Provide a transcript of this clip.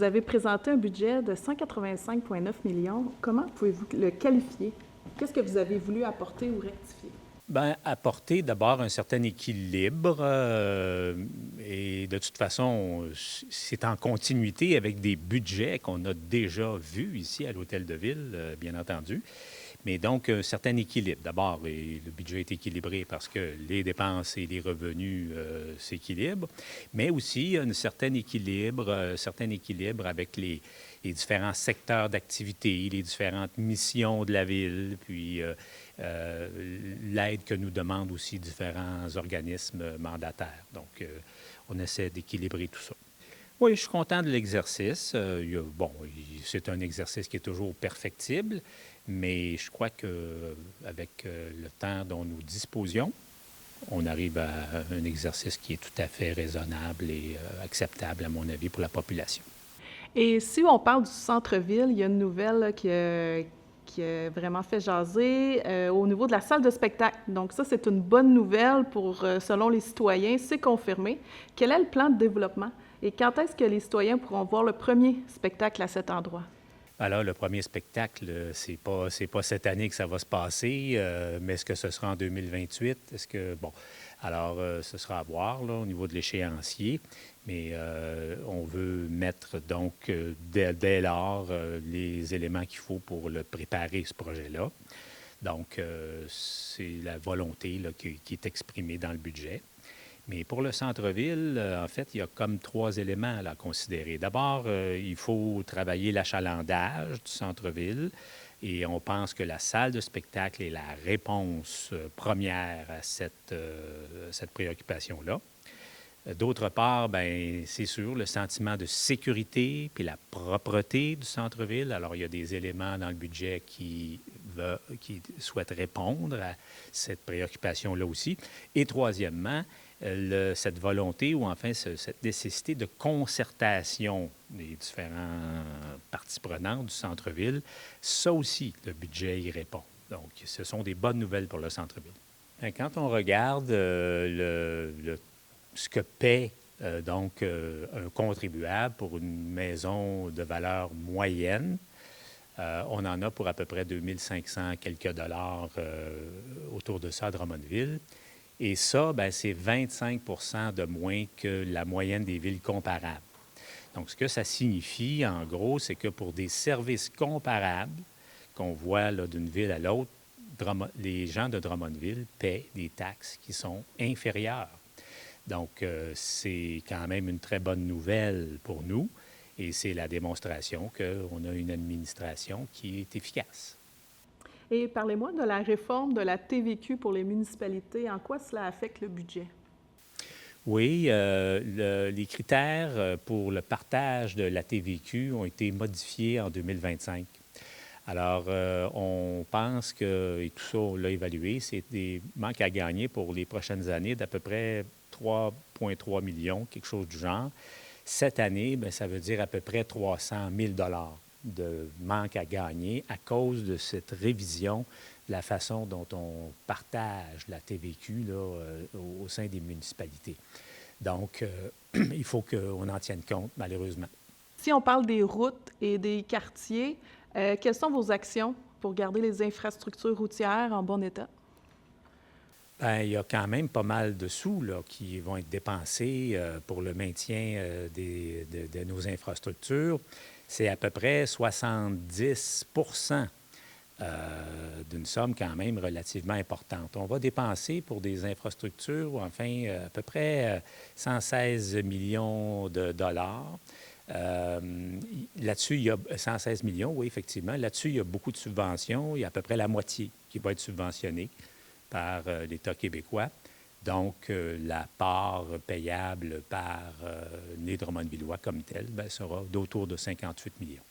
Vous avez présenté un budget de 185,9 millions. Comment pouvez-vous le qualifier? Qu'est-ce que vous avez voulu apporter ou rectifier? Bien, apporter d'abord un certain équilibre et de toute façon, c'est en continuité avec des budgets qu'on a déjà vus ici à l'Hôtel de Ville, bien entendu. Mais donc, un certain équilibre. D'abord, et le budget est équilibré parce que les dépenses et les revenus s'équilibrent, mais aussi un certain équilibre avec les différents secteurs d'activité, les différentes missions de la ville, puis l'aide que nous demandent aussi différents organismes mandataires. Donc, on essaie d'équilibrer tout ça. Oui, je suis content de l'exercice. C'est un exercice qui est toujours perfectible, mais je crois qu'avec le temps dont nous disposions, on arrive à un exercice qui est tout à fait raisonnable et acceptable, à mon avis, pour la population. Et si on parle du centre-ville, il y a une nouvelle là, qui a vraiment fait jaser au niveau de la salle de spectacle. Donc ça, c'est une bonne nouvelle pour, selon les citoyens, c'est confirmé. Quel est le plan de développement et quand est-ce que les citoyens pourront voir le premier spectacle à cet endroit? Alors, le premier spectacle, c'est pas cette année que ça va se passer, mais est-ce que ce sera en 2028? Est-ce que, bon, alors, ce sera à voir, là, au niveau de l'échéancier, mais on veut mettre, donc, dès lors, les éléments qu'il faut pour le préparer, ce projet-là. Donc, c'est la volonté là, qui est exprimée dans le budget. Mais pour le centre-ville, en fait, il y a comme trois éléments là, à considérer. D'abord, il faut travailler l'achalandage du centre-ville et on pense que la salle de spectacle est la réponse première à cette préoccupation-là. D'autre part, bien, c'est sûr, le sentiment de sécurité puis la propreté du centre-ville. Alors, il y a des éléments dans le budget qui souhaitent répondre à cette préoccupation-là aussi. Et troisièmement, cette volonté ou enfin cette nécessité de concertation des différents parties prenantes du centre-ville, ça aussi, le budget y répond. Donc, ce sont des bonnes nouvelles pour le centre-ville. Quand on regarde ce que paie un contribuable pour une maison de valeur moyenne, on en a pour à peu près 2500 quelques dollars autour de ça à Drummondville. Et ça, bien, c'est 25 de moins que la moyenne des villes comparables. Donc, ce que ça signifie, en gros, c'est que pour des services comparables qu'on voit là, d'une ville à l'autre, les gens de Drummondville paient des taxes qui sont inférieures. Donc, c'est quand même une très bonne nouvelle pour nous et c'est la démonstration qu'on a une administration qui est efficace. Et parlez-moi de la réforme de la TVQ pour les municipalités. En quoi cela affecte le budget? Oui, les critères pour le partage de la TVQ ont été modifiés en 2025. Alors, on pense que, et tout ça, on l'a évalué, c'est des manques à gagner pour les prochaines années d'à peu près 3,3 millions, quelque chose du genre. Cette année, bien, ça veut dire à peu près 300 000 de manque à gagner à cause de cette révision, de la façon dont on partage la TVQ là, au sein des municipalités. Donc, il faut qu'on en tienne compte, malheureusement. Si on parle des routes et des quartiers, quelles sont vos actions pour garder les infrastructures routières en bon état? Bien, il y a quand même pas mal de sous là, qui vont être dépensés pour le maintien de nos infrastructures. C'est à peu près 70 d'une somme quand même relativement importante. On va dépenser pour des infrastructures, enfin, à peu près 116 millions de dollars. Là-dessus, il y a 116 millions, oui, effectivement. Là-dessus, il y a beaucoup de subventions. Il y a à peu près la moitié qui va être subventionnée par l'État québécois. Donc, la part payable par les Drummondvillois comme telle bien, sera d'autour de 58 millions.